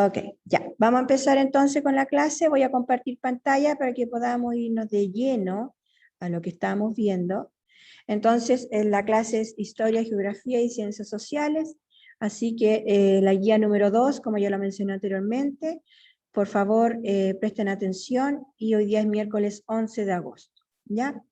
Ok, ya. Vamos a empezar entonces con la clase. Voy a compartir pantalla para que podamos irnos de lleno a lo que estamos viendo. Entonces, la clase es Historia, Geografía y Ciencias Sociales. Así que la guía número 2, como ya lo mencioné anteriormente, por favor presten atención y hoy día es miércoles 11 de agosto. ¿Ya?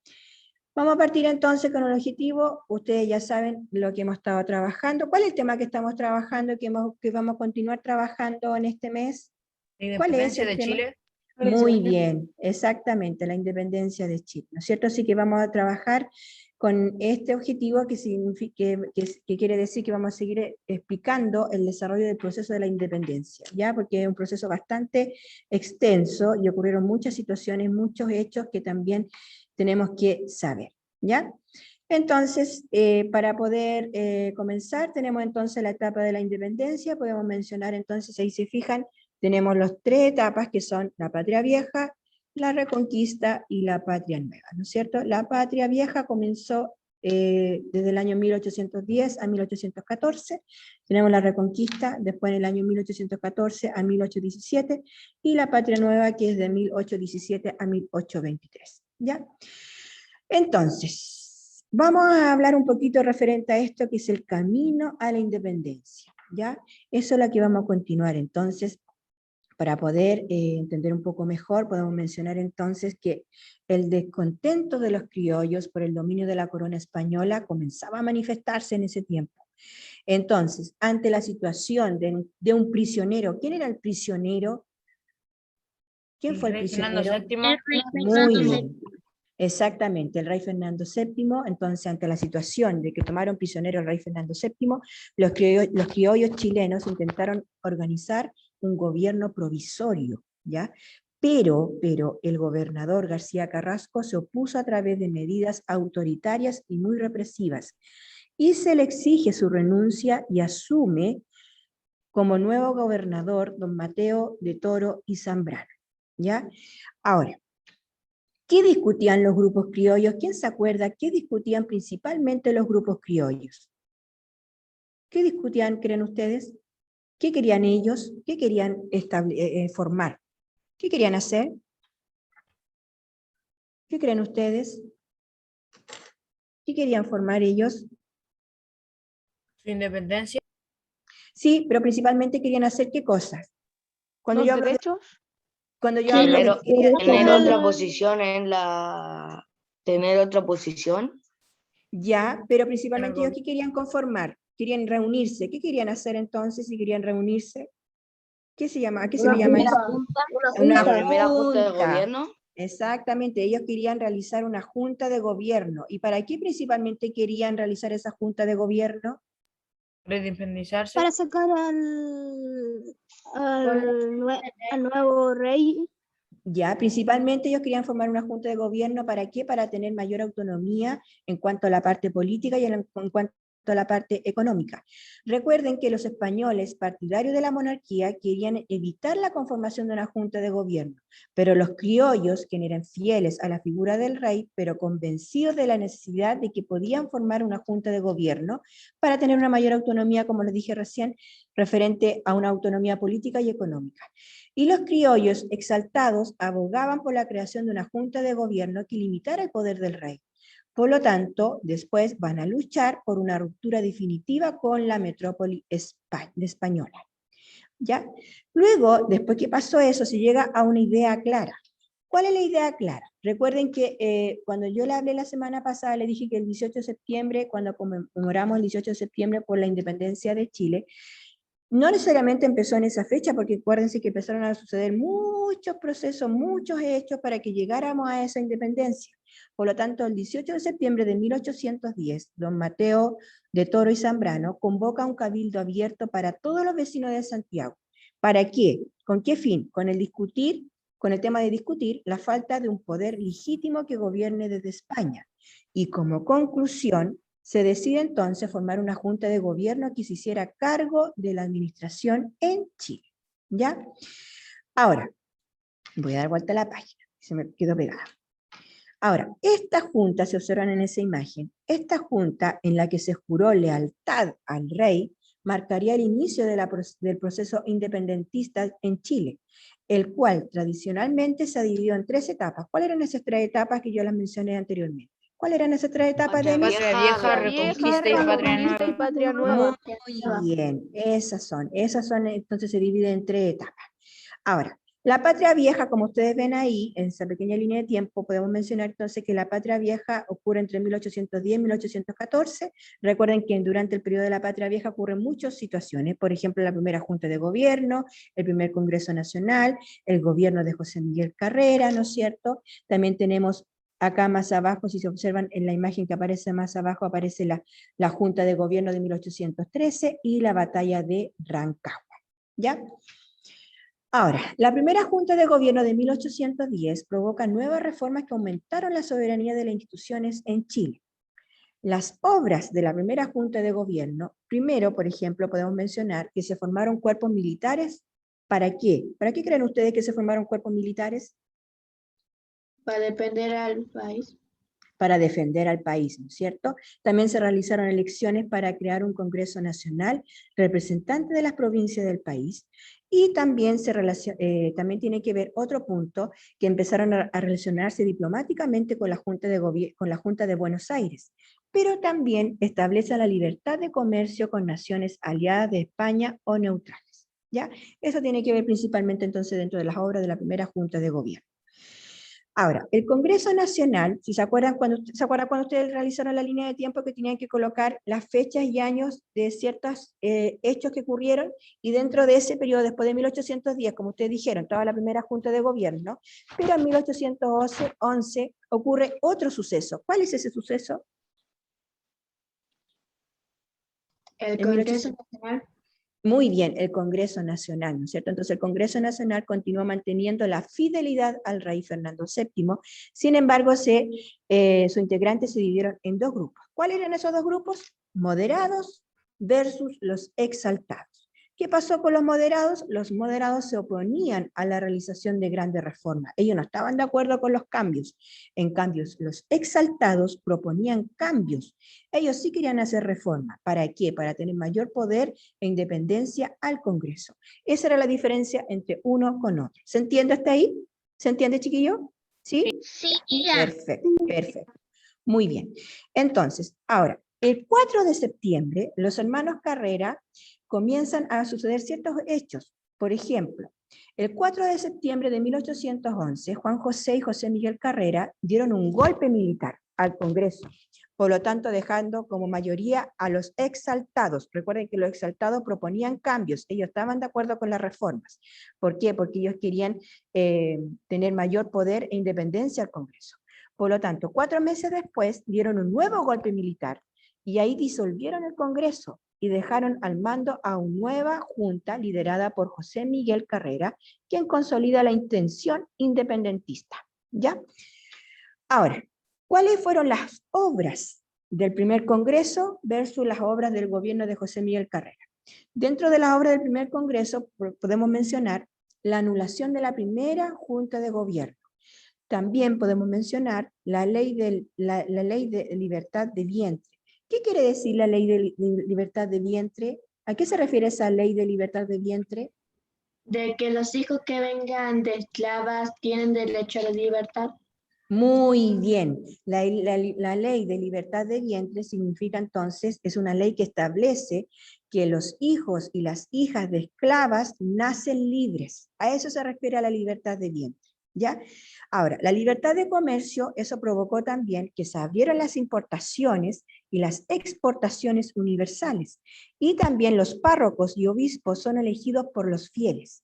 Vamos a partir entonces con el objetivo. Ustedes ya saben lo que hemos estado trabajando. ¿Cuál es el tema que estamos trabajando, que vamos a continuar trabajando en este mes? La ¿Cuál es independencia el de tema? Chile. Muy bien, exactamente, la independencia de Chile, ¿no es cierto? Así que vamos a trabajar con este objetivo que quiere decir que vamos a seguir explicando el desarrollo del proceso de la independencia, ¿ya? Porque es un proceso bastante extenso y ocurrieron muchas situaciones, muchos hechos que también tenemos que saber, ¿ya? Entonces, para poder comenzar, tenemos entonces la etapa de la independencia, podemos mencionar entonces, ahí se fijan, tenemos las tres etapas que son la patria vieja, la reconquista y la patria nueva, ¿no es cierto? La patria vieja comenzó desde el año 1810 a 1814, tenemos la reconquista después en el año 1814 a 1817, y la patria nueva que es de 1817 a 1823, ¿ya? Entonces, vamos a hablar un poquito referente a esto que es el camino a la independencia, ¿ya? Eso es lo que vamos a continuar. Entonces, para poder entender un poco mejor, podemos mencionar entonces que el descontento de los criollos por el dominio de la corona española comenzaba a manifestarse en ese tiempo. Entonces, ante la situación de un prisionero, ¿quién era el prisionero? ¿Quién fue el Rey Fernando prisionero? VII. Muy bien. Exactamente, el rey Fernando VII, entonces ante la situación de que tomaron prisionero al rey Fernando VII, los criollos chilenos intentaron organizar un gobierno provisorio, ¿ya? Pero el gobernador García Carrasco se opuso a través de medidas autoritarias y muy represivas, y se le exige su renuncia y asume como nuevo gobernador don Mateo de Toro y Zambrano, ¿ya? Ahora, ¿qué discutían los grupos criollos? ¿Quién se acuerda? ¿Qué discutían principalmente los grupos criollos? ¿Qué discutían, creen ustedes? ¿Qué querían ellos? ¿Qué querían formar? ¿Qué querían hacer? ¿Qué creen ustedes? ¿Qué querían formar ellos? Su independencia. Sí, pero principalmente querían hacer ¿qué cosas? Cuando ¿Los yo hablo de, derechos? cuando yo hablo de Tener otra posición en la... Tener otra posición. ya, pero principalmente ellos gobierno. ¿qué querían conformar? Querían reunirse. ¿Qué querían hacer entonces si querían reunirse? ¿Qué se llama? ¿A qué se le llama eso? Una primera junta de gobierno. Exactamente, ellos querían realizar una junta de gobierno. ¿Y para qué principalmente querían realizar esa junta de gobierno? Para independizarse. Para sacar al nuevo rey. Ya, principalmente ellos querían formar una junta de gobierno, ¿para qué? Para tener mayor autonomía en cuanto a la parte política y en cuanto a la parte económica. Recuerden que los españoles partidarios de la monarquía querían evitar la conformación de una junta de gobierno, pero los criollos, quienes eran fieles a la figura del rey, pero convencidos de la necesidad de que podían formar una junta de gobierno para tener una mayor autonomía, como les dije recién, referente a una autonomía política y económica. Y los criollos exaltados abogaban por la creación de una junta de gobierno que limitara el poder del rey. Por lo tanto, después van a luchar por una ruptura definitiva con la metrópoli española. ¿Ya? Luego, después que pasó eso, se llega a una idea clara. ¿Cuál es la idea clara? Recuerden que cuando yo le hablé la semana pasada, le dije que el 18 de septiembre, cuando conmemoramos el 18 de septiembre por la independencia de Chile, no necesariamente empezó en esa fecha, porque acuérdense que empezaron a suceder muchos procesos, muchos hechos para que llegáramos a esa independencia. Por lo tanto, el 18 de septiembre de 1810, don Mateo de Toro y Zambrano convoca un cabildo abierto para todos los vecinos de Santiago. ¿Para qué? ¿Con qué fin? Con el tema de discutir la falta de un poder legítimo que gobierne desde España. Y como conclusión, se decide entonces formar una junta de gobierno que se hiciera cargo de la administración en Chile. ¿Ya? Ahora, voy a dar vuelta a la página, se me quedó pegada. Ahora, esta junta, se observan en esa imagen, esta junta en la que se juró lealtad al rey, marcaría el inicio del proceso independentista en Chile, el cual tradicionalmente se ha dividido en 3 etapas. ¿Cuáles eran esas 3 etapas que yo las mencioné anteriormente? ¿Cuáles eran esas 3 etapas, Patria Denis? Patria vieja, Patria reconquista y vieja, patria reconquista y nueva. patria nueva. Muy bien, esas son, entonces se divide en 3 etapas. Ahora, la patria vieja, como ustedes ven ahí, en esa pequeña línea de tiempo, podemos mencionar entonces que la patria vieja ocurre entre 1810 y 1814. Recuerden que durante el periodo de la patria vieja ocurren muchas situaciones, por ejemplo, la primera Junta de Gobierno, el primer Congreso Nacional, el gobierno de José Miguel Carrera, ¿no es cierto? También tenemos acá más abajo, si se observan en la imagen que aparece más abajo, aparece la Junta de Gobierno de 1813 y la batalla de Rancagua, ¿ya? Ahora, la primera Junta de Gobierno de 1810 provoca nuevas reformas que aumentaron la soberanía de las instituciones en Chile. Las obras de la primera Junta de Gobierno, primero, por ejemplo, podemos mencionar que se formaron cuerpos militares. ¿Para qué? ¿Para qué creen ustedes que se formaron cuerpos militares? Para defender al país. Para defender al país, ¿no es cierto? También se realizaron elecciones para crear un Congreso Nacional representante de las provincias del país, y también, también tiene que ver otro punto, que empezaron a relacionarse diplomáticamente con la Junta de Buenos Aires, pero también establece la libertad de comercio con naciones aliadas de España o neutrales, ¿ya? Eso tiene que ver principalmente entonces dentro de las obras de la primera Junta de Gobierno. Ahora, el Congreso Nacional, si se acuerdan cuando ustedes realizaron la línea de tiempo que tenían que colocar las fechas y años de ciertos hechos que ocurrieron, y dentro de ese periodo, después de 1810, como ustedes dijeron, estaba la primera Junta de Gobierno, pero en 1811 ocurre otro suceso. ¿Cuál es ese suceso? El En 1800. Congreso Nacional. Muy bien, el Congreso Nacional, ¿no es cierto? Entonces el Congreso Nacional continúa manteniendo la fidelidad al rey Fernando VII, sin embargo sus integrantes se dividieron en 2 grupos. ¿Cuáles eran esos 2 grupos? Moderados versus los exaltados. ¿Qué pasó con los moderados? Los moderados se oponían a la realización de grandes reformas. Ellos no estaban de acuerdo con los cambios. En cambio, los exaltados proponían cambios. Ellos sí querían hacer reformas. ¿Para qué? Para tener mayor poder e independencia al Congreso. Esa era la diferencia entre uno con otro. ¿Se entiende hasta ahí? ¿Se entiende, chiquillo? ¿Sí? Sí. Perfecto, perfecto. Muy bien. Entonces, ahora, el 4 de septiembre, los hermanos Carrera comienzan a suceder ciertos hechos. Por ejemplo, el 4 de septiembre de 1811, Juan José y José Miguel Carrera dieron un golpe militar al Congreso, por lo tanto dejando como mayoría a los exaltados. Recuerden que los exaltados proponían cambios, ellos estaban de acuerdo con las reformas. ¿Por qué? Porque ellos querían tener mayor poder e independencia al Congreso. Por lo tanto, 4 meses después dieron un nuevo golpe militar y ahí disolvieron el Congreso y dejaron al mando a una nueva junta liderada por José Miguel Carrera, quien consolida la intención independentista, ¿ya? Ahora, ¿cuáles fueron las obras del primer Congreso versus las obras del gobierno de José Miguel Carrera? Dentro de las obras del primer Congreso podemos mencionar la anulación de la primera Junta de Gobierno. También podemos mencionar la ley de libertad de vientre. ¿Qué quiere decir la ley de libertad de vientre? ¿A qué se refiere esa ley de libertad de vientre? De que los hijos que vengan de esclavas tienen derecho a la libertad. Muy bien. La ley de libertad de vientre significa entonces, es una ley que establece que los hijos y las hijas de esclavas nacen libres. A eso se refiere a la libertad de vientre, ¿ya? Ahora, la libertad de comercio, eso provocó también que se abrieran las importaciones y las exportaciones universales. Y también los párrocos y obispos son elegidos por los fieles.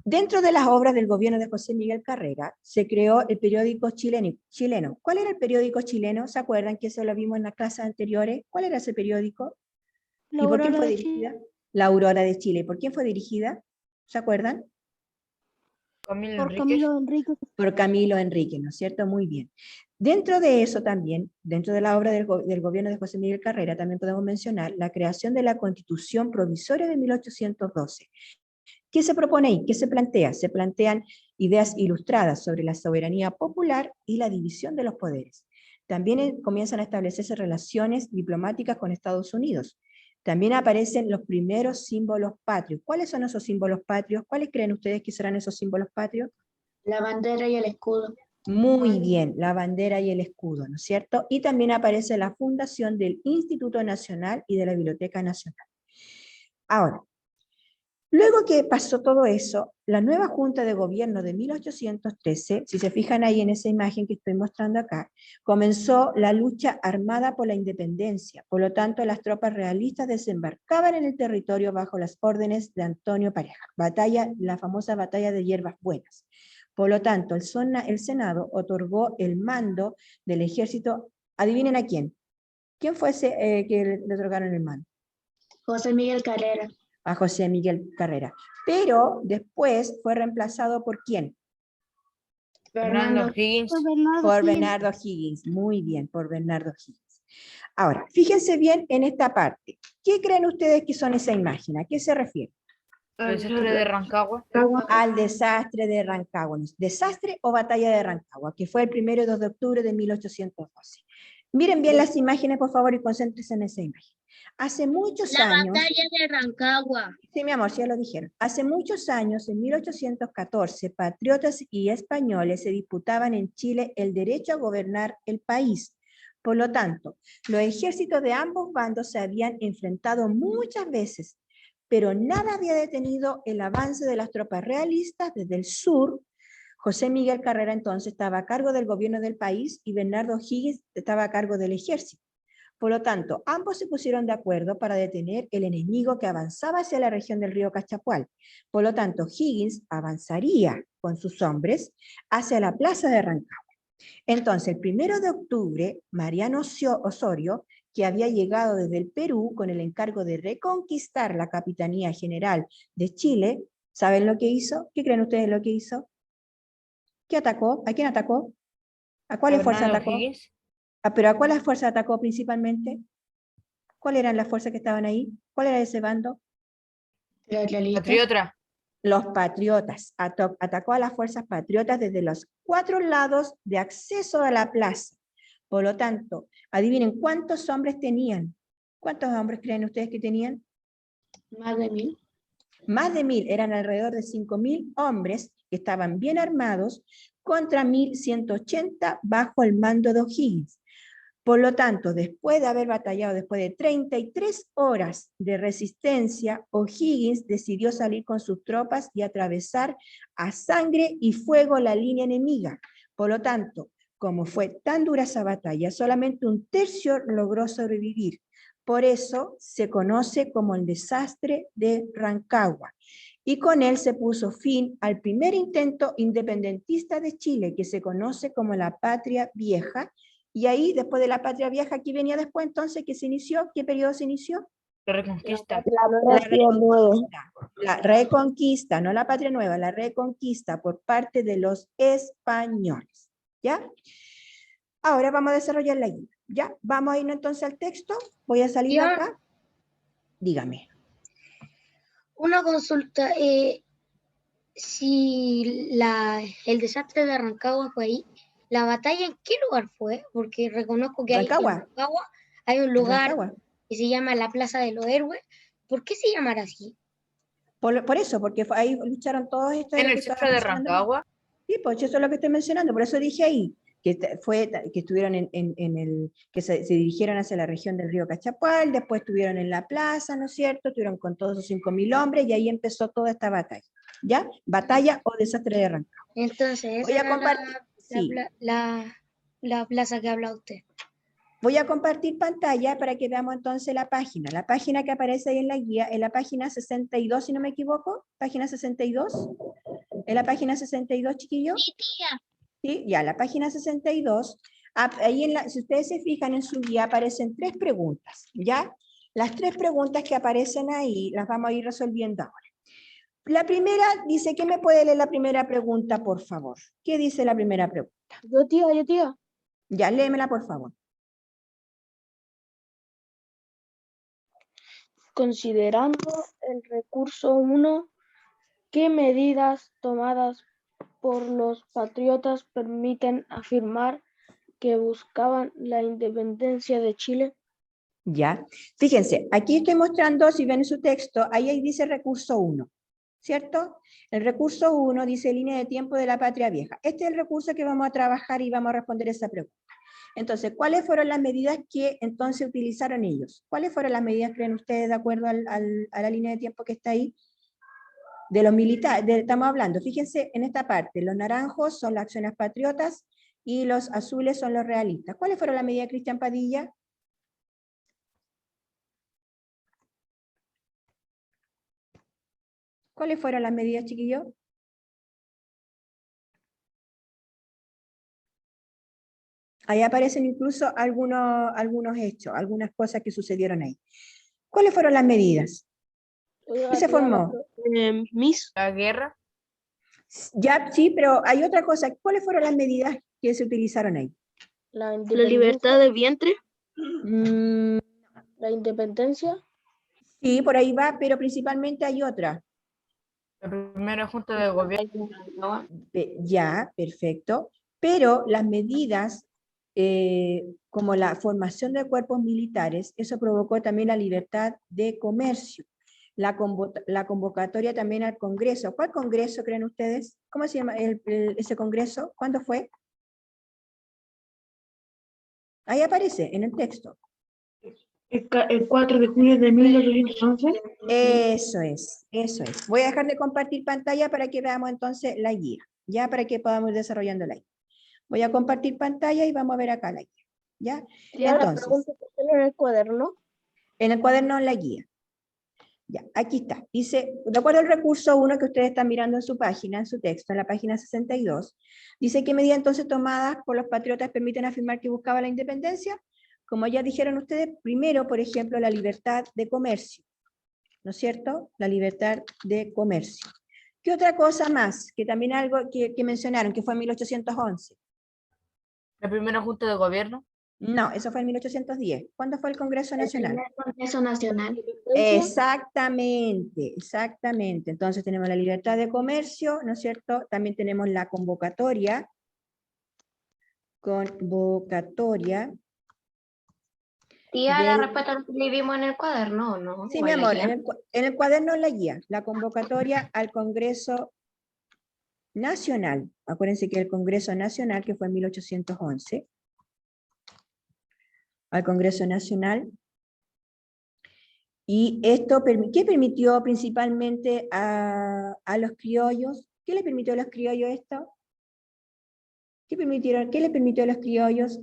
Dentro de las obras del gobierno de José Miguel Carrera, se creó el periódico chileno. ¿Cuál era el periódico chileno? ¿Se acuerdan que eso lo vimos en las clases anteriores? ¿Cuál era ese periódico? ¿Y por quién fue dirigida? La Aurora de Chile. ¿Por quién fue dirigida? ¿Se acuerdan? Camilo Por Enríquez. Camilo Enríquez. Por Camilo Enríquez, ¿no es cierto? Muy bien. Dentro de eso también, dentro de la obra del gobierno de José Miguel Carrera, también podemos mencionar la creación de la Constitución Provisoria de 1812. ¿Qué se propone ahí? ¿Qué se plantea? Se plantean ideas ilustradas sobre la soberanía popular y la división de los poderes. También comienzan a establecerse relaciones diplomáticas con Estados Unidos. También aparecen los primeros símbolos patrios. ¿Cuáles son esos símbolos patrios? ¿Cuáles creen ustedes que serán esos símbolos patrios? La bandera y el escudo. Muy bien, la bandera y el escudo, ¿no es cierto? Y también aparece la fundación del Instituto Nacional y de la Biblioteca Nacional. Ahora, luego que pasó todo eso, la nueva Junta de Gobierno de 1813, si se fijan ahí en esa imagen que estoy mostrando acá, comenzó la lucha armada por la independencia. Por lo tanto, las tropas realistas desembarcaban en el territorio bajo las órdenes de Antonio Pareja. La famosa batalla de Hierbas Buenas. Por lo tanto, el Senado otorgó el mando del ejército. ¿Adivinen a quién? ¿Quién fue ese que le otorgaron el mando? José Miguel Carrera. A José Miguel Carrera. Pero después fue reemplazado ¿por quién? Fernando Higgins. Por Bernardo Higgins. Muy bien, por Bernardo Higgins. Ahora, fíjense bien en esta parte. ¿Qué creen ustedes que son esa imagen? ¿A qué se refiere? El desastre de Rancagua. Al desastre de Rancagua. ¿Desastre o batalla de Rancagua? Que fue el 1 y 2 de octubre de 1812. Miren bien las imágenes, por favor, y concéntrense en esa imagen. Hace muchos años... La batalla de Rancagua. Sí, mi amor, sí ya lo dijeron. Hace muchos años, en 1814, patriotas y españoles se disputaban en Chile el derecho a gobernar el país. Por lo tanto, los ejércitos de ambos bandos se habían enfrentado muchas veces, pero nada había detenido el avance de las tropas realistas desde el sur. José Miguel Carrera entonces estaba a cargo del gobierno del país y Bernardo Higgins estaba a cargo del ejército. Por lo tanto, ambos se pusieron de acuerdo para detener el enemigo que avanzaba hacia la región del río Cachapual. Por lo tanto, Higgins avanzaría con sus hombres hacia la plaza de Rancagua. Entonces, el 1 de octubre, Mariano Osorio, que había llegado desde el Perú con el encargo de reconquistar la Capitanía General de Chile, ¿saben lo que hizo? ¿Qué creen ustedes lo que hizo? ¿Qué atacó? ¿A quién atacó? ¿A cuáles fuerzas Fernando atacó? Higgins. ¿Pero a cuáles fuerzas atacó principalmente? ¿Cuáles eran las fuerzas que estaban ahí? ¿Cuál era ese bando? Los realistas. Patriota. Los patriotas. Atacó a las fuerzas patriotas desde los 4 lados de acceso a la plaza. Por lo tanto, adivinen cuántos hombres tenían. ¿Cuántos hombres creen ustedes que tenían? Más de 1000. Más de 1000, eran alrededor de 5000 hombres que estaban bien armados contra 1180 bajo el mando de O'Higgins. Por lo tanto, después de haber batallado, después de 33 horas de resistencia, O'Higgins decidió salir con sus tropas y atravesar a sangre y fuego la línea enemiga. Por lo tanto, como fue tan dura esa batalla, solamente un tercio logró sobrevivir. Por eso se conoce como el desastre de Rancagua. Y con él se puso fin al primer intento independentista de Chile, que se conoce como la Patria Vieja. Y ahí, después de la Patria Vieja, ¿qué venía después entonces? ¿Qué se inició? ¿Qué periodo se inició? La Reconquista. La reconquista, no la Patria Nueva, la reconquista por parte de los españoles. ¿Ya? Ahora vamos a desarrollar la guía. ¿Ya? Vamos a ir entonces al texto. Voy a salir de acá. Dígame. Una consulta, si el desastre de Rancagua fue ahí, ¿la batalla en qué lugar fue? Porque reconozco que Rancagua. en Rancagua hay un lugar Rancagua. que se llama la Plaza de los Héroes. ¿Por qué se llamará así? Por eso, porque ahí lucharon todos estos. En el centro de Rancagua. Sí, pues eso es lo que estoy mencionando, por eso dije ahí, que estuvieron que se dirigieron hacia la región del río Cachapual, después estuvieron en la plaza, ¿no es cierto? Estuvieron con todos esos 5000 hombres y ahí empezó toda esta batalla, ¿ya? Batalla o desastre de Rancagua. Entonces, Voy esa a era compartir, sí. la plaza que habla usted. Voy a compartir pantalla para que veamos entonces la página. La página que aparece ahí en la guía, en la página 62, si no me equivoco, página 62. ¿En la página 62, chiquillos? Sí, tía. Sí, ya, la página 62. Ahí si ustedes se fijan en su guía aparecen 3 preguntas, ¿ya? Las 3 preguntas que aparecen ahí las vamos a ir resolviendo ahora. La primera dice, ¿qué me puede leer la primera pregunta, por favor? ¿Qué dice la primera pregunta? Yo, tía. Ya, léemela, por favor. Considerando el recurso 1, ¿qué medidas tomadas por los patriotas permiten afirmar que buscaban la independencia de Chile? Ya, fíjense, aquí estoy mostrando, si ven en su texto, ahí dice recurso 1, ¿cierto? El recurso 1 dice línea de tiempo de la patria vieja. Este es el recurso que vamos a trabajar y vamos a responder esa pregunta. Entonces, ¿cuáles fueron las medidas que entonces utilizaron ellos? ¿Cuáles fueron las medidas, creen ustedes, de acuerdo a la línea de tiempo que está ahí? De los militares, estamos hablando, fíjense en esta parte, los naranjos son las acciones patriotas y los azules son los realistas. ¿Cuáles fueron las medidas, Cristian Padilla? ¿Cuáles fueron las medidas, chiquillos? Ahí aparecen incluso algunos hechos, algunas cosas que sucedieron ahí. ¿Cuáles fueron las medidas? ¿Qué se formó? Miss, La guerra. Ya, sí, pero hay otra cosa. ¿Cuáles fueron las medidas que se utilizaron ahí? la libertad de vientre, Mm, la independencia, sí, por ahí va, pero principalmente hay otra. La primera junta de gobierno. Ya, perfecto. Pero las medidas, como la formación de cuerpos militares, eso provocó también la libertad de comercio. La convocatoria también al Congreso. ¿Cuál Congreso creen ustedes? ¿Cómo se llama ese Congreso? ¿Cuándo fue? Ahí aparece en el texto. El 4 de junio de 1811. Eso es, eso es. Voy a dejar de compartir pantalla para que veamos entonces la guía, ya para que podamos ir desarrollando la guía. Voy a compartir pantalla y vamos a ver acá la guía, ¿ya? Entonces, en el cuaderno. en el cuaderno la guía. Ya, aquí está. Dice, de acuerdo al recurso 1 que ustedes están mirando en su página, en su texto, en la página 62, dice que medidas entonces tomadas por los patriotas permiten afirmar que buscaba la independencia. Como ya dijeron ustedes, primero, por ejemplo, la libertad de comercio, ¿no es cierto? La libertad de comercio. ¿Qué otra cosa más? Que también algo que mencionaron, que fue en 1811. La primera junta de gobierno. No, eso fue en 1810. ¿Cuándo fue el Congreso Nacional? El Congreso Nacional. Exactamente, exactamente. Entonces tenemos la libertad de comercio, ¿no es cierto? También tenemos la convocatoria. Tía, del- la respuesta que escribimos en el cuaderno, ¿no? Sí, ¿O mi en la amor, guía? en el cuaderno la guía, la convocatoria al Congreso Nacional. Acuérdense que el Congreso Nacional, que fue en 1811, al Congreso Nacional, y esto, ¿qué permitió principalmente a los criollos? ¿Qué le permitió a los criollos esto? ¿Qué le permitió a los criollos?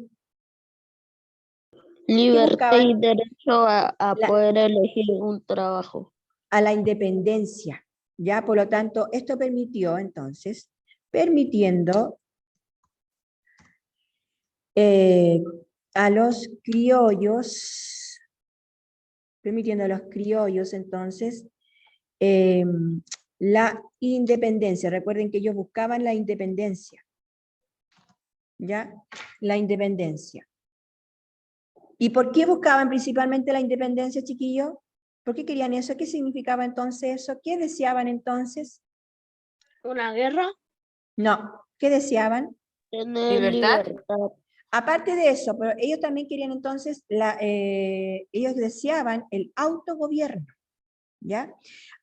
Libertad y buscaban? derecho a La- poder elegir un trabajo. A la independencia, ¿ya? Por lo tanto, esto permitió, entonces, permitiendo a los criollos, entonces, la independencia. Recuerden que ellos buscaban la independencia, ¿ya? La independencia. ¿Y por qué buscaban principalmente la independencia, chiquillos? ¿Por qué querían eso? ¿Qué significaba entonces eso? ¿Qué deseaban entonces? ¿Una guerra? No, ¿qué deseaban? Tener Libertad. libertad. Aparte de eso, pero ellos también querían entonces, ellos deseaban el autogobierno, ¿ya?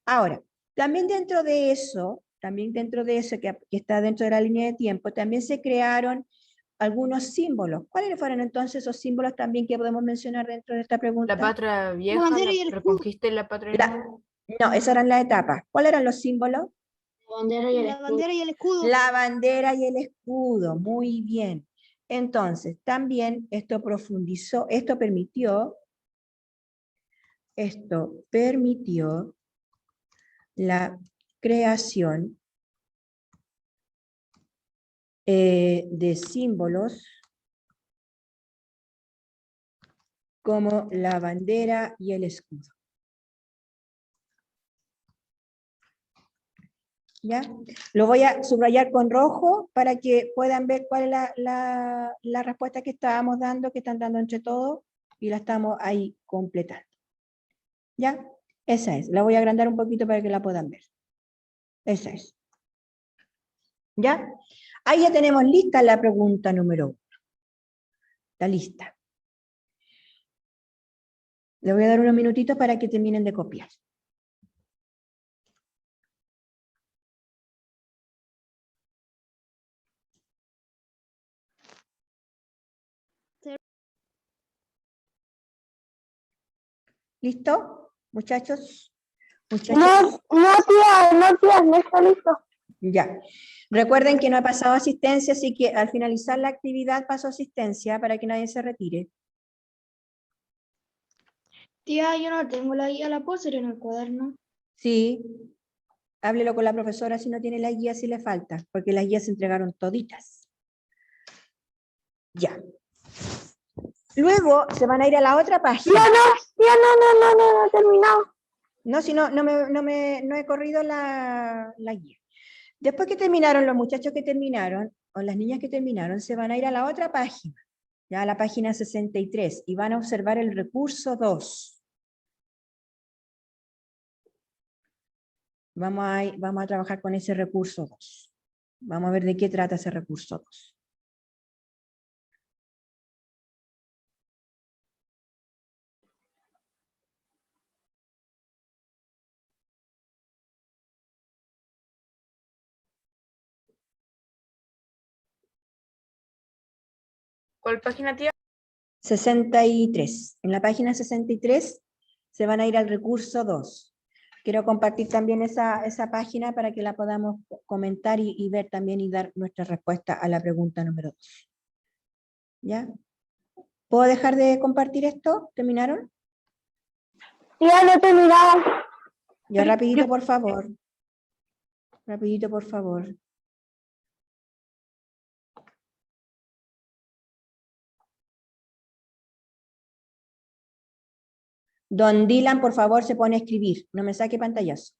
Ahora, también dentro de eso que está dentro de la línea de tiempo, también se crearon algunos símbolos. ¿Cuáles fueron entonces esos símbolos también que podemos mencionar dentro de esta pregunta? La patria vieja, bandera la y el escudo. reconquista y la patria nueva. No, esas eran las etapas. ¿Cuáles eran los símbolos? La bandera y el La escudo. bandera y el escudo. La bandera y el escudo, muy bien. Entonces, también esto permitió la creación de símbolos como la bandera y el escudo. ¿Ya? Lo voy a subrayar con rojo para que puedan ver cuál es la respuesta que estábamos dando, que están dando entre todos, y la estamos ahí completando. ¿Ya? Esa es. La voy a agrandar un poquito para que la puedan ver. Esa es. ¿Ya? Ahí ya tenemos lista la pregunta número 1. Está lista. Les voy a dar unos minutitos para que terminen de copiar. ¿Listo, muchachos? ¿Muchachos? tía, no está listo. Ya. Recuerden que no ha pasado asistencia, así que al finalizar la actividad paso asistencia para que nadie se retire. Tía, yo no tengo la guía, la puedo hacer en el cuaderno. Sí. Háblelo con la profesora si no tiene la guía, si le falta, porque las guías se entregaron toditas. Ya. Luego se van a ir a la otra página. No he terminado. No, si no, no he corrido la guía. Después que terminaron, los muchachos que terminaron, o las niñas que terminaron, se van a ir a la otra página, ya a la página 63, y van a observar el recurso 2. Vamos a trabajar con ese recurso 2. Vamos a ver de qué trata ese recurso 2. ¿Cuál página, tía? 63. En la página 63 se van a ir al recurso 2. Quiero compartir también esa página para que la podamos comentar y ver también y dar nuestra respuesta a la pregunta número 2. ¿Ya? ¿Puedo dejar de compartir esto? ¿Terminaron? Tía, no he terminado. Ya, rapidito, por favor. Rapidito, por favor. Don Dylan, por favor, se pone a escribir. No me saque pantallazo.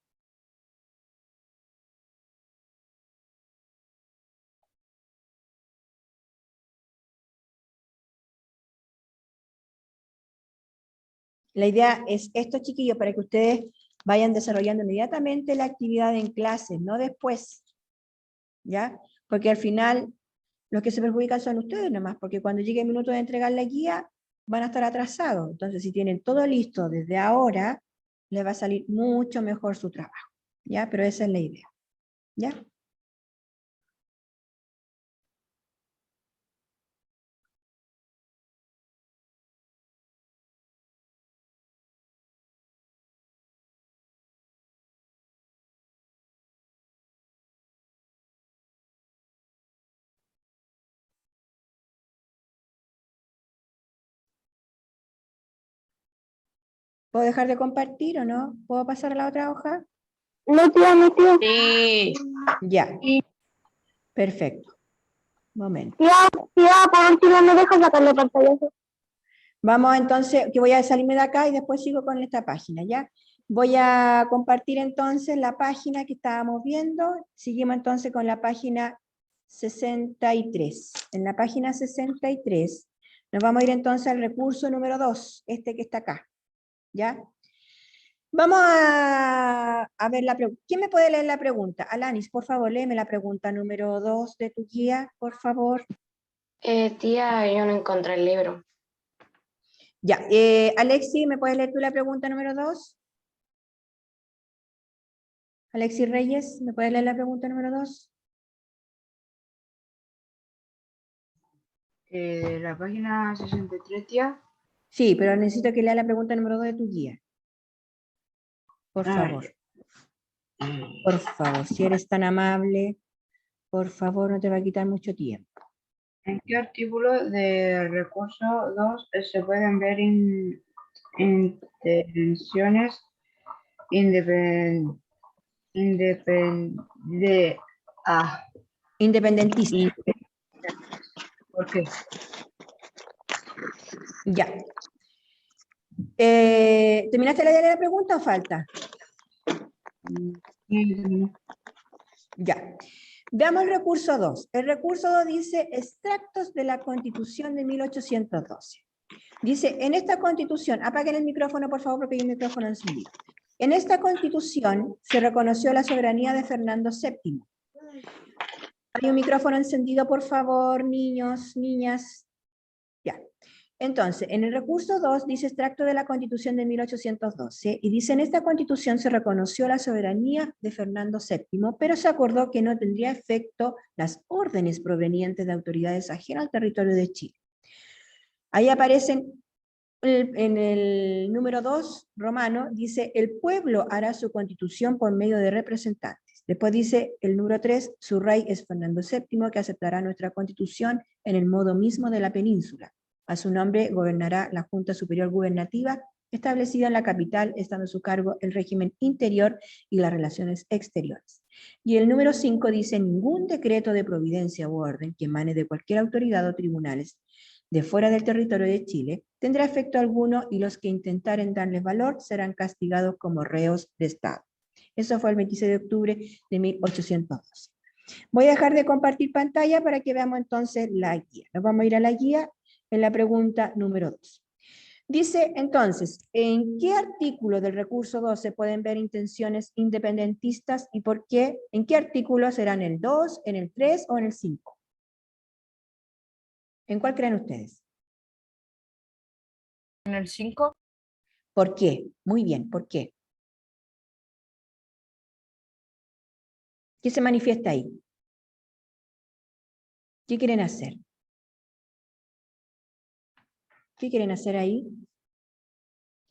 La idea es esto, chiquillos, para que ustedes vayan desarrollando inmediatamente la actividad en clase, no después. ¿Ya? Porque al final los que se perjudican son ustedes nomás, porque cuando llegue el minuto de entregar la guía, van a estar atrasados. Entonces, si tienen todo listo desde ahora, les va a salir mucho mejor su trabajo. ¿Ya? Pero esa es la idea. ¿Ya? ¿Puedo dejar de compartir o no? ¿Puedo pasar a la otra hoja? No, tía, no, tía. Sí. Ya. Perfecto. Momento. Tía, por último me dejas sacarle pantallazo. Vamos entonces, que voy a salirme de acá y después sigo con esta página, ¿ya? Voy a compartir entonces la página que estábamos viendo. Seguimos entonces con la página 63. En la página 63 nos vamos a ir entonces al recurso número 2, este que está acá, ¿ya? Vamos a ver la pregunta. ¿Quién me puede leer la pregunta? Alanis, por favor, léeme la pregunta número 2 de tu guía, por favor. Tía, yo no encontré el libro. Ya, Alexi, ¿me puedes leer tú la pregunta número 2? Alexi Reyes, ¿me puedes leer la pregunta número 2? La página 63, tía. Sí, pero necesito que lea la pregunta número 2 de tu guía. Por favor. Por favor, si eres tan amable, por favor, no te va a quitar mucho tiempo. ¿En qué artículo de recurso 2 se pueden ver intenciones Independentista. ¿Por qué? Ya. ¿Terminaste de leer la pregunta o falta? Ya. Veamos el recurso 2. El recurso 2 dice extractos de la Constitución de 1812. Dice, en esta Constitución, apaguen el micrófono por favor porque hay un micrófono encendido. En esta Constitución se reconoció la soberanía de Fernando VII. Hay un micrófono encendido, por favor, niños, niñas. Ya. Entonces, en el recurso 2 dice extracto de la Constitución de 1812 y dice en esta Constitución se reconoció la soberanía de Fernando VII, pero se acordó que no tendría efecto las órdenes provenientes de autoridades ajenas al territorio de Chile. Ahí aparecen, en el número 2 romano, dice el pueblo hará su constitución por medio de representantes. Después dice el número 3, su rey es Fernando VII, que aceptará nuestra constitución en el modo mismo de la península. A su nombre gobernará la Junta Superior Gubernativa, establecida en la capital, estando a su cargo el régimen interior y las relaciones exteriores. Y el número 5 dice, ningún decreto de providencia u orden que emane de cualquier autoridad o tribunales de fuera del territorio de Chile tendrá efecto alguno y los que intentaren darles valor serán castigados como reos de Estado. Eso fue el 26 de octubre de 1812. Voy a dejar de compartir pantalla para que veamos entonces la guía. Nos vamos a ir a la guía en la pregunta número 2. Dice entonces, ¿en qué artículo del recurso 2 se pueden ver intenciones independentistas y por qué? ¿En qué artículo serán el 2, en el 3 o en el 5? ¿En cuál creen ustedes? En el 5. ¿Por qué? Muy bien, ¿por qué? ¿Qué se manifiesta ahí? ¿Qué quieren hacer? ¿Qué quieren hacer ahí?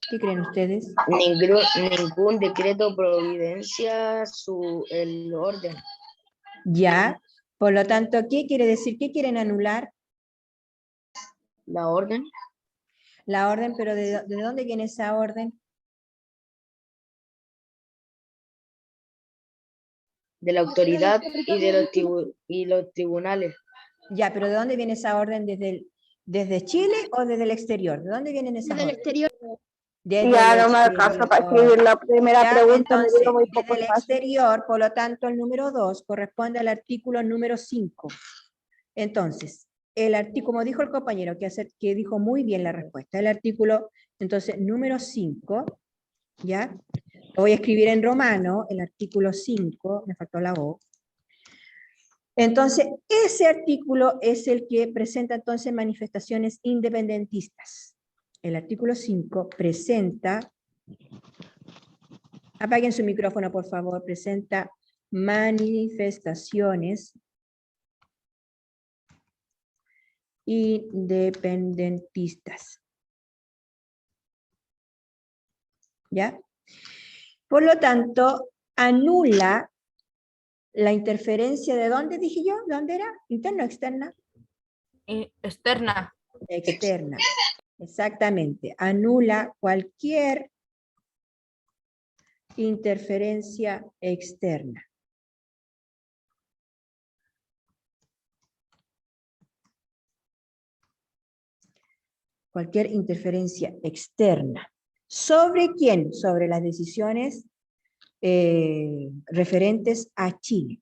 ¿Qué creen ustedes? Ningún decreto providencia el orden. Ya, por lo tanto, ¿qué quiere decir? ¿Qué quieren anular? La orden La orden, pero ¿de dónde viene esa orden? de la autoridad y los tribunales. Ya, pero ¿de dónde viene esa orden? ¿Desde Chile o desde el exterior? ¿De dónde vienen esas órdenes? exterior. Desde Ya el no me alcanza para exterior. escribir la primera Ya, pregunta, me entonces, dio muy desde poco el espacio. exterior, por lo tanto, el número 2 corresponde al artículo número 5. Entonces, el artículo, como dijo el compañero, que dijo muy bien la respuesta, el artículo, entonces, número 5, ¿ya? Lo voy a escribir en romano, el artículo 5, me faltó la O. Entonces, ese artículo es el que presenta entonces manifestaciones independentistas. El artículo 5 presenta, apaguen su micrófono por favor, presenta manifestaciones independentistas. ¿Ya? Por lo tanto, anula la interferencia de ¿dónde dije yo? ¿De dónde era? ¿Interna o externa? Externa. Externa. Exactamente. Anula cualquier interferencia externa. Cualquier interferencia externa. ¿Sobre quién? Sobre las decisiones referentes a Chile.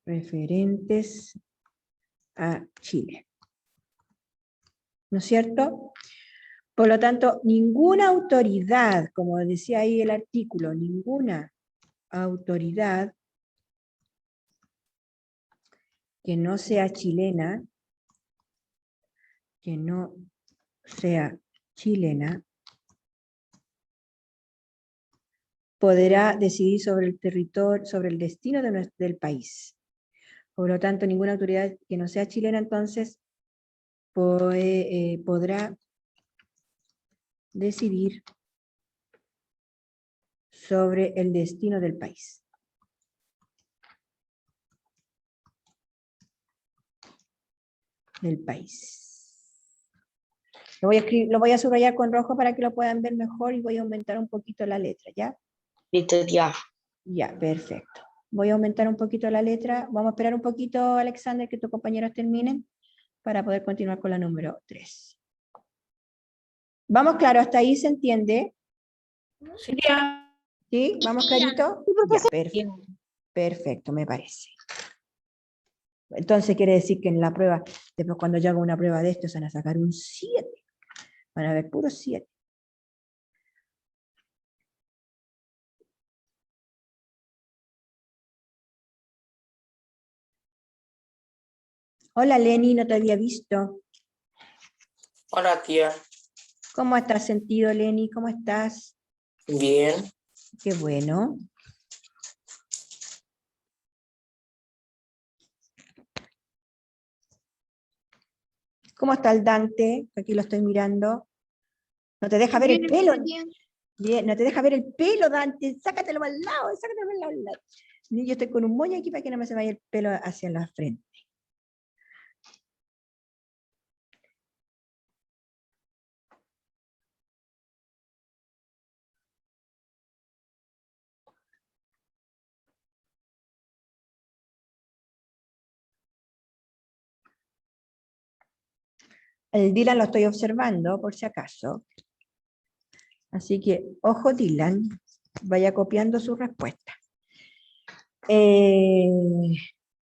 Referentes a Chile. ¿No es cierto? Por lo tanto, ninguna autoridad, como decía ahí el artículo, ninguna autoridad que no sea chilena, podrá decidir sobre el territorio, sobre el destino del país. Por lo tanto, ninguna autoridad que no sea chilena, entonces, podrá decidir sobre el destino del país. Lo voy a subrayar con rojo para que lo puedan ver mejor y voy a aumentar un poquito la letra, ¿ya? Listo, ya. Ya, perfecto. Voy a aumentar un poquito la letra. Vamos a esperar un poquito, Alexander, que tus compañeros terminen para poder continuar con la número 3. ¿Vamos claro? ¿Hasta ahí se entiende? ¿Sí? ¿Vamos clarito? Ya, perfecto. Perfecto, me parece. Entonces quiere decir que en la prueba, después cuando yo haga una prueba de esto, se van a sacar un 7. Van a ver puro 7. Hola Lenny, no te había visto. Hola, tía. ¿Cómo estás sentido, Lenny? ¿Cómo estás? Bien. Qué bueno. ¿Cómo está el Dante? Aquí lo estoy mirando. No te deja ver el pelo. Bien, no te deja ver el pelo, Dante. Sácatelo al lado, sácatelo al lado. Yo estoy con un moño aquí para que no me se vaya el pelo hacia la frente. El Dylan lo estoy observando, por si acaso. Así que, ojo Dylan, vaya copiando su respuesta.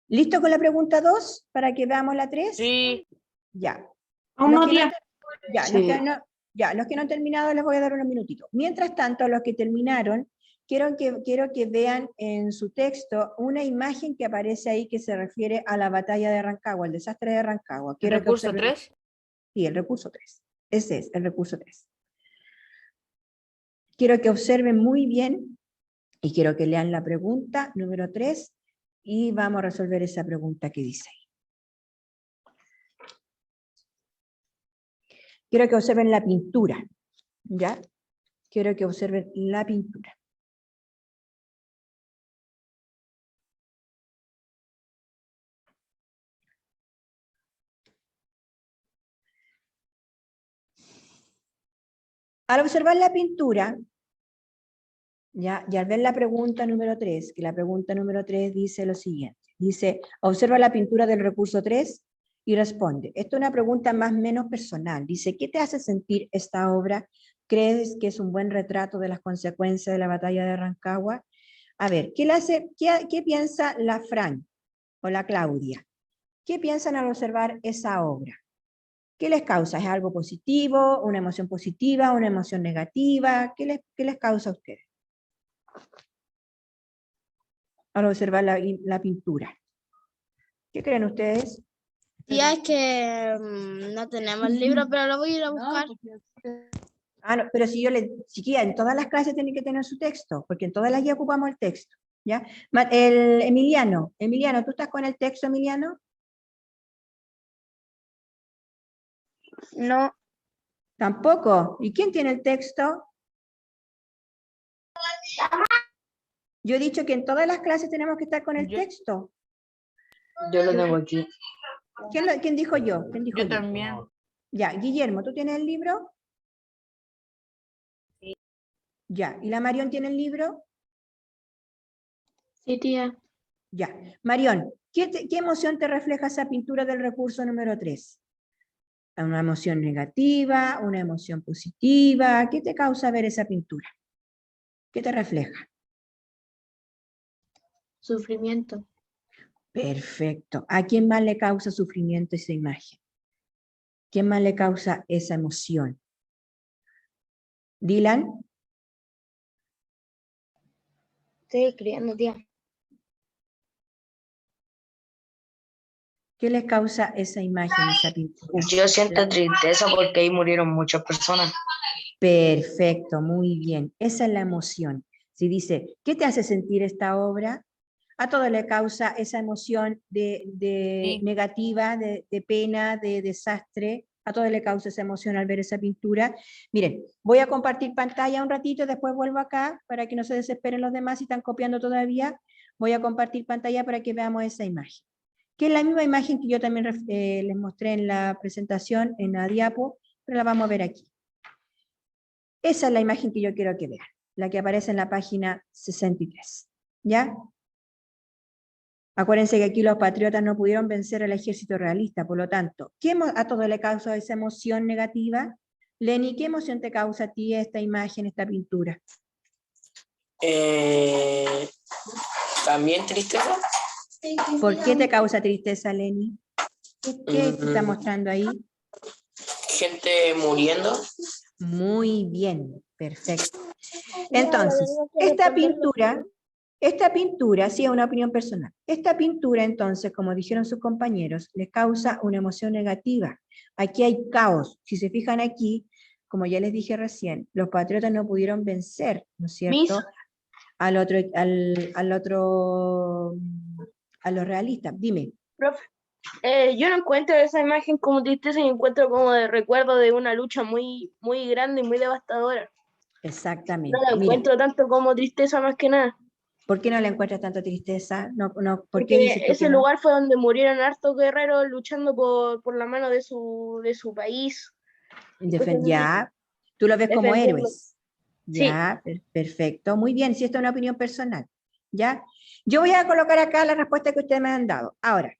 ¿Listo con la pregunta 2 para que veamos la 3? Sí. Ya. Aún Los no, que tía. ya, Sí. los que no han terminado les voy a dar unos minutitos. Mientras tanto, a los que terminaron, quiero que vean en su texto una imagen que aparece ahí que se refiere a la batalla de Rancagua, al desastre de Rancagua. Quiero que Recurso observen- 3. Sí, el recurso 3. Ese es el recurso 3. Quiero que observen muy bien y quiero que lean la pregunta número 3 y vamos a resolver esa pregunta que dice ahí. Quiero que observen la pintura, ¿ya? Quiero que observen la pintura. Al observar la pintura, ¿ya? Y al ver la pregunta número 3, que la pregunta número 3 dice lo siguiente. Dice, observa la pintura del recurso 3 y responde. Esto es una pregunta más o menos personal. Dice, ¿qué te hace sentir esta obra? ¿Crees que es un buen retrato de las consecuencias de la batalla de Rancagua? A ver, ¿qué piensa la Fran o la Claudia? ¿Qué piensan al observar esa obra? ¿Qué les causa? ¿Es algo positivo, una emoción positiva, una emoción negativa? ¿Qué les causa a ustedes al observar la pintura? ¿Qué creen ustedes? Tía, es que no tenemos el libro, pero lo voy a ir a buscar. Ah, no, pero si yo chiquilla, en todas las clases tienen que tener su texto, porque en todas las ya ocupamos el texto, ¿ya? El Emiliano, ¿tú estás con el texto, Emiliano? No, Tampoco. ¿Y quién tiene el texto? Yo he dicho que en todas las clases tenemos que estar con el Yo- texto. Yo lo tengo aquí. ¿Quién dijo yo? ¿Quién dijo Yo también. Ya, Guillermo, ¿tú tienes el libro? Sí. Ya, ¿y la Marión tiene el libro? Sí, tía. Ya. Marión, ¿qué emoción te refleja esa pintura del recurso número 3? ¿Una emoción negativa, una emoción positiva? ¿Qué te causa ver esa pintura? ¿Qué te refleja? Sufrimiento. Perfecto. ¿A quién más le causa sufrimiento esa imagen? ¿Quién más le causa esa emoción? ¿Dylan? Estoy escribiendo, tía. ¿Qué les causa esa imagen, esa pintura? Yo siento tristeza porque ahí murieron muchas personas. Perfecto, muy bien. Esa es la emoción. Si dice, ¿qué te hace sentir esta obra? A todo le causa esa emoción Sí. negativa, de pena, de desastre. A todo le causa esa emoción al ver esa pintura. Miren, voy a compartir pantalla un ratito, después vuelvo acá para que no se desesperen los demás si están copiando todavía. Voy a compartir pantalla para que veamos esa imagen. Que es la misma imagen que yo también les mostré en la presentación, en la diapo, pero la vamos a ver aquí. Esa es la imagen que yo quiero que vean, la que aparece en la página 63. ¿Ya? Acuérdense que aquí los patriotas no pudieron vencer al ejército realista, por lo tanto, ¿qué a todo le causa esa emoción negativa? Lenny, ¿qué emoción te causa a ti esta imagen, esta pintura? También tristeza. ¿Por qué te causa tristeza, Lenny? ¿Qué te está mostrando ahí? Gente muriendo. Muy bien, perfecto. Entonces, esta Esta pintura, sí es una opinión personal, esta pintura entonces, como dijeron sus compañeros, les causa una emoción negativa. Aquí hay caos. Si se fijan aquí, como ya les dije recién, los patriotas no pudieron vencer, ¿no es cierto?, a los realistas. Dime. Profe, yo no encuentro esa imagen como tristeza, y encuentro como de recuerdo de una lucha muy, muy grande y muy devastadora. Exactamente. No la Mira, encuentro tanto como tristeza más que nada. ¿por qué no le encuentras tanta tristeza? ¿Por qué Porque dices tú ese que no? lugar fue donde murieron hartos guerreros luchando por la mano de su país. Ya, tú los ves como Defendiendo. héroes. Sí. Ya, perfecto. Muy bien, si esto es una opinión personal. ¿Ya? Yo voy a colocar acá la respuesta que ustedes me han dado. Ahora,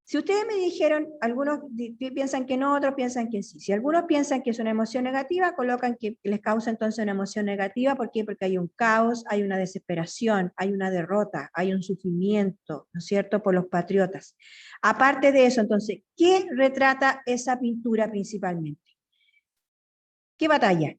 si ustedes me dijeron, algunos piensan que no, otros piensan que sí. Si algunos piensan que es una emoción negativa, colocan que les causa entonces una emoción negativa. ¿Por qué? Porque hay un caos, hay una desesperación, hay una derrota, hay un sufrimiento, ¿no es cierto?, por los patriotas. Aparte de eso, entonces, ¿qué retrata esa pintura principalmente? ¿Qué batalla?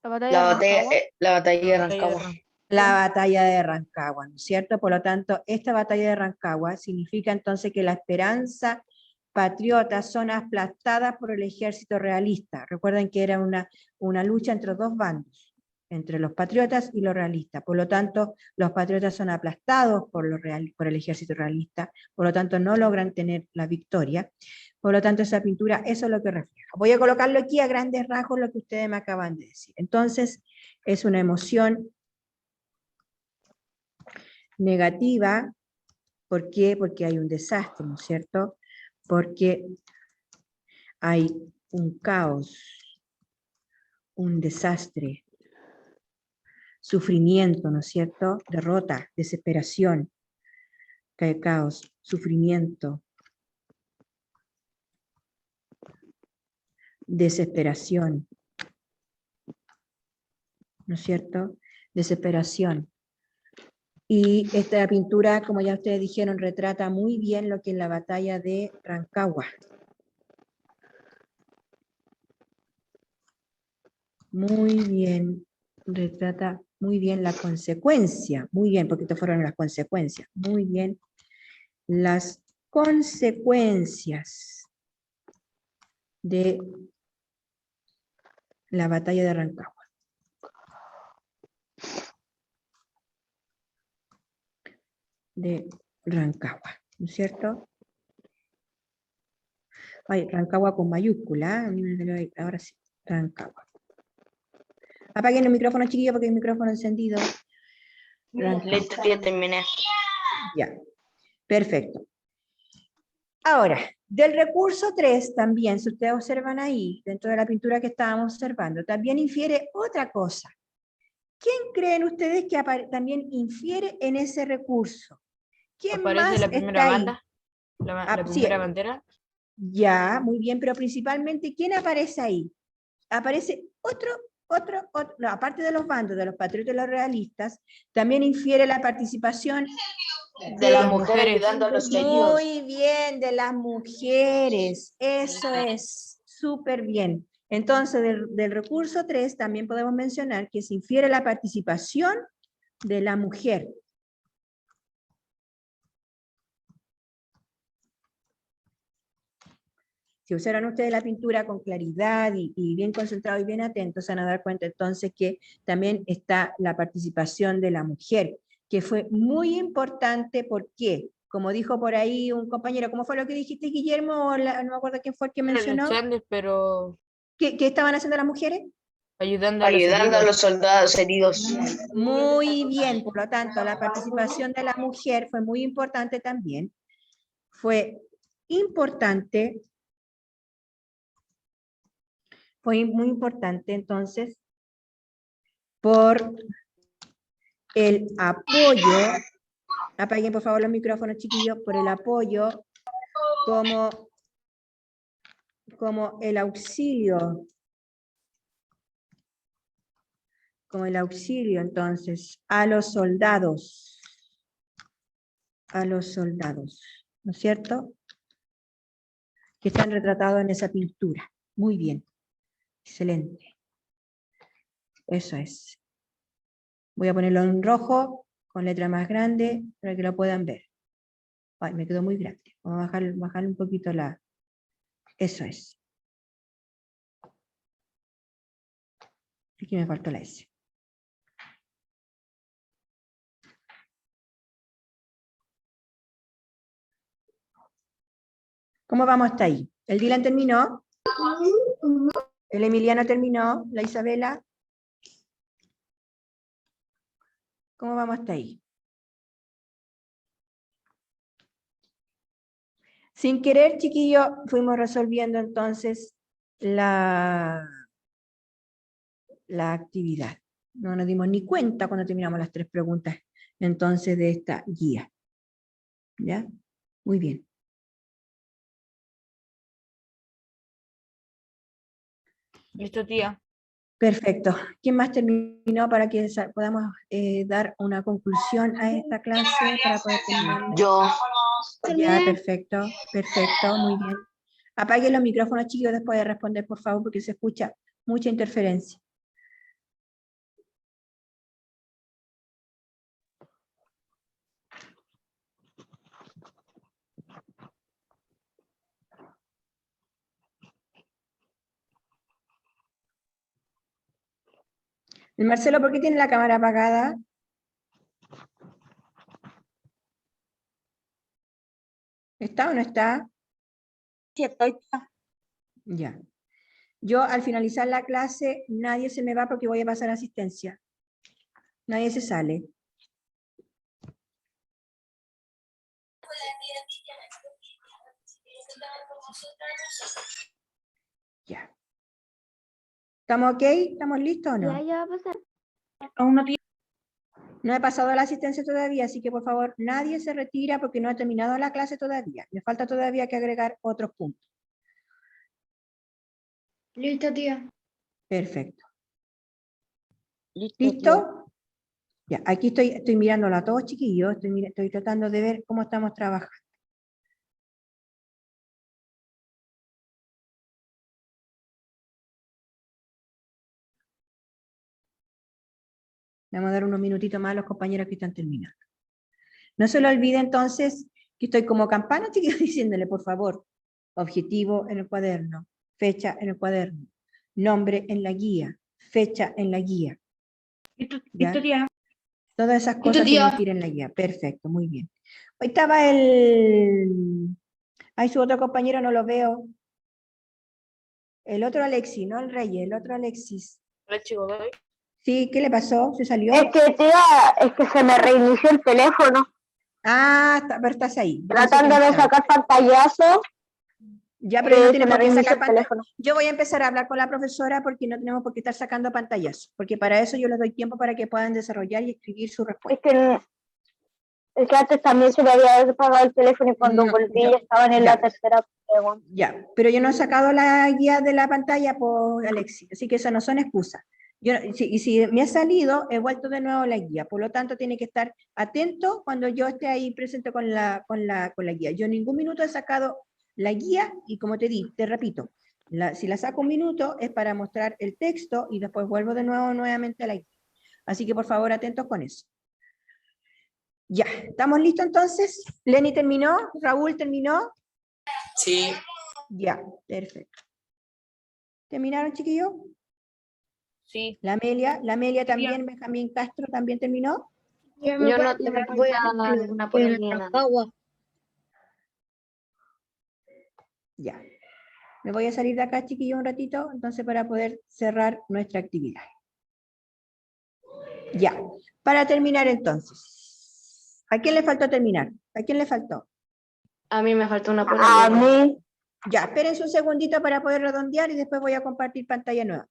La batalla de Rancagua. La batalla de Rancagua. La batalla de Rancagua, ¿no es cierto? Por lo tanto, esta batalla de Rancagua significa entonces que la esperanza patriota son aplastadas por el ejército realista. Recuerden que era una lucha entre dos bandos, entre los patriotas y los realistas. Por lo tanto, los patriotas son aplastados por el ejército realista, por lo tanto no logran tener la victoria. Por lo tanto, esa pintura, eso es lo que refleja. Voy a colocarlo aquí a grandes rasgos, lo que ustedes me acaban de decir. Entonces, es una emoción negativa. ¿Por qué? Porque hay un desastre, ¿no es cierto? Porque hay un caos, un desastre, sufrimiento, ¿no es cierto? Derrota, desesperación, caos, sufrimiento, desesperación, ¿no es cierto? Desesperación. Y esta pintura, como ya ustedes dijeron, retrata muy bien lo que es la batalla de Rancagua. Muy bien, retrata muy bien la consecuencia, muy bien, porque estas fueron las consecuencias, muy bien las consecuencias de la batalla de Rancagua. ¿No es cierto? Ay, Rancagua con mayúscula, a mí me salió ahí, ahora sí, Rancagua. Apaguen el micrófono, chiquillo, porque hay el micrófono encendido. Listo, ya terminé. Ya, perfecto. Ahora, del recurso 3 también, si ustedes observan ahí, dentro de la pintura que estábamos observando, también infiere otra cosa. ¿Quién creen ustedes que también infiere en ese recurso? ¿Quién Aparece más la primera está ahí? banda, la Sí, primera bandera. ya, muy bien, pero principalmente, ¿quién aparece ahí? Aparece otro, no, aparte de los bandos, de los patriotas y los realistas, también infiere la participación De las mujeres ayudando a los heridos. Muy bien, de las mujeres, eso es, súper bien. Entonces, del recurso 3 también podemos mencionar que se infiere la participación de la mujer. Si observan ustedes la pintura con claridad y bien concentrado y bien atentos, se van a dar cuenta entonces que también está la participación de la mujer, que fue muy importante. ¿Por qué? Como dijo por ahí un compañero, ¿cómo fue lo que dijiste, Guillermo? No me acuerdo quién fue el que mencionó. Alexander, pero ¿Qué estaban haciendo las mujeres? ayudando a los soldados heridos. Muy bien, por lo tanto, la participación de la mujer fue muy importante también. Fue muy importante entonces por el apoyo, apaguen por favor los micrófonos, chiquillos, por el apoyo como el auxilio entonces a los soldados, ¿no es cierto? Que están retratados en esa pintura. Muy bien, excelente. Eso es. Voy a ponerlo en rojo con letra más grande para que lo puedan ver. Ay, me quedó muy grande. Vamos a bajarle un poquito la... Eso es. Aquí me faltó la S. ¿Cómo vamos hasta ahí? ¿El Dylan terminó? ¿El Emiliano terminó? ¿La Isabela? ¿Cómo vamos hasta ahí? Sin querer, chiquillos, fuimos resolviendo entonces la actividad. No nos dimos ni cuenta cuando terminamos las 3 preguntas entonces de esta guía. ¿Ya? Muy bien. Listo, tía. Perfecto. ¿Quién más terminó para que podamos dar una conclusión a esta clase para poder terminar? Yo. Ya, perfecto, perfecto, muy bien. Apaguen los micrófonos, chicos, después de responder, por favor, porque se escucha mucha interferencia. El Marcelo, ¿por qué tiene la cámara apagada? ¿Está o no está? Sí, estoy. Ya. Yo al finalizar la clase, nadie se me va porque voy a pasar asistencia. Nadie se sale. Ya. ¿Estamos ok? ¿Estamos listos o no? Ya va a pasar. Aún no tiene. No he pasado la asistencia todavía, así que por favor, nadie se retira porque no he terminado la clase todavía. Me falta todavía que agregar otros puntos. Listo, tía. Perfecto. Listo. ¿Listo? Ya, aquí estoy mirándolo a todos, chiquillos. Estoy tratando de ver cómo estamos trabajando. Vamos a dar unos minutitos más a los compañeros que están terminando. No se lo olvide entonces que estoy como campana, chiquillos, diciéndole, por favor, objetivo en el cuaderno, fecha en el cuaderno, nombre en la guía, fecha en la guía. ¿Ya? Listo, tía. Todas esas cosas tienen que ir en la guía. Perfecto, muy bien. Hoy estaba Ay, su otro compañero no lo veo. El otro Alexis, no el Reyes, el otro Alexis. Hola, chicos. ¿Doy? Sí, ¿qué le pasó? ¿Se salió? Es que, tía, es que se me reinició el teléfono. Ah, pero estás ahí. Yo pensé que Tratando no de estaba. sacar pantallazo. Ya, pero no tiene se me por qué reinició sacar el pantalla. teléfono. Yo voy a empezar a hablar con la profesora porque no tenemos por qué estar sacando pantallas, porque para eso yo les doy tiempo para que puedan desarrollar y escribir su respuesta. Es que antes también se me había apagado el teléfono y cuando No, volví ya estaban en ya. la tercera pregunta. Ya, pero yo no he sacado la guía de la pantalla por Alexis, así que eso no son excusas. Y si me ha salido, he vuelto de nuevo la guía, por lo tanto tiene que estar atento cuando yo esté ahí presente con la guía. Yo en ningún minuto he sacado la guía y como te repito, si la saco un minuto es para mostrar el texto y después vuelvo de nuevo nuevamente a la guía. Así que por favor atentos con eso. Ya, ¿estamos listos entonces? ¿Lenny terminó? ¿Raúl terminó? Sí. Ya, perfecto. ¿Terminaron, chiquillos? Sí. La Amelia también, Benjamín Castro también terminó. Yo no voy a dar una por el Rancagua. Ya. Me voy a salir de acá, chiquillos, un ratito, entonces para poder cerrar nuestra actividad. Ya. Para terminar entonces. ¿A quién le faltó terminar? ¿A quién le faltó? A mí me faltó una por A el mí. Ya, espérense un segundito para poder redondear y después voy a compartir pantalla nueva.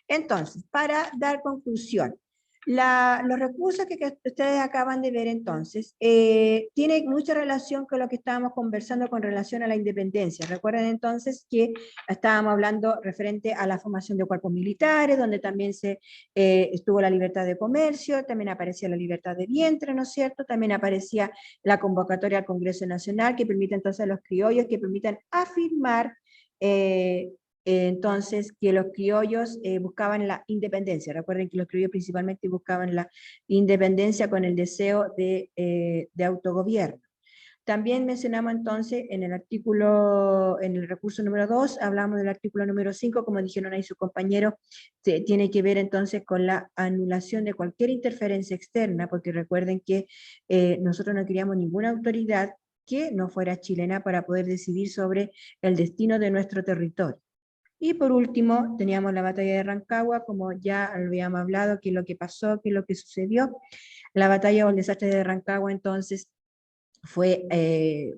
Entonces, para dar conclusión, los recursos que ustedes acaban de ver entonces, tiene mucha relación con lo que estábamos conversando con relación a la independencia. Recuerden entonces que estábamos hablando referente a la formación de cuerpos militares, donde también estuvo la libertad de comercio, también aparecía la libertad de vientre, ¿no es cierto? También aparecía la convocatoria al Congreso Nacional, que permite entonces a los criollos que permitan afirmar entonces que los criollos buscaban la independencia. Recuerden que los criollos principalmente buscaban la independencia con el deseo de autogobierno. También mencionamos entonces en el artículo, en el recurso número 2, hablamos del artículo número 5, como dijeron ahí sus compañeros, tiene que ver entonces con la anulación de cualquier interferencia externa, porque recuerden que nosotros no queríamos ninguna autoridad que no fuera chilena para poder decidir sobre el destino de nuestro territorio. Y por último, teníamos la batalla de Rancagua, como ya habíamos hablado, qué es lo que pasó, qué es lo que sucedió. La batalla o el desastre de Rancagua, entonces, fue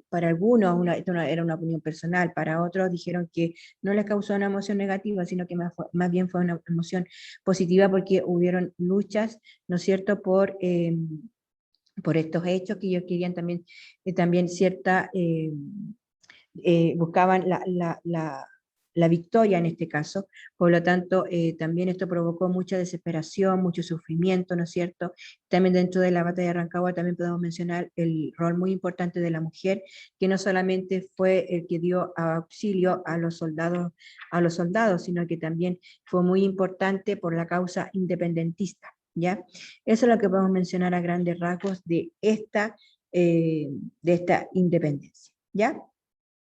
para algunos, esto era una opinión personal, para otros dijeron que no les causó una emoción negativa, sino que más bien fue una emoción positiva porque hubieron luchas, ¿no es cierto?, por estos hechos que ellos querían también cierta, buscaban la victoria en este caso, por lo tanto también esto provocó mucha desesperación, mucho sufrimiento, ¿no es cierto? También dentro de la batalla de Rancagua también podemos mencionar el rol muy importante de la mujer, que no solamente fue el que dio auxilio a los soldados, sino que también fue muy importante por la causa independentista, ¿ya? Eso es lo que podemos mencionar a grandes rasgos de esta independencia, ¿ya?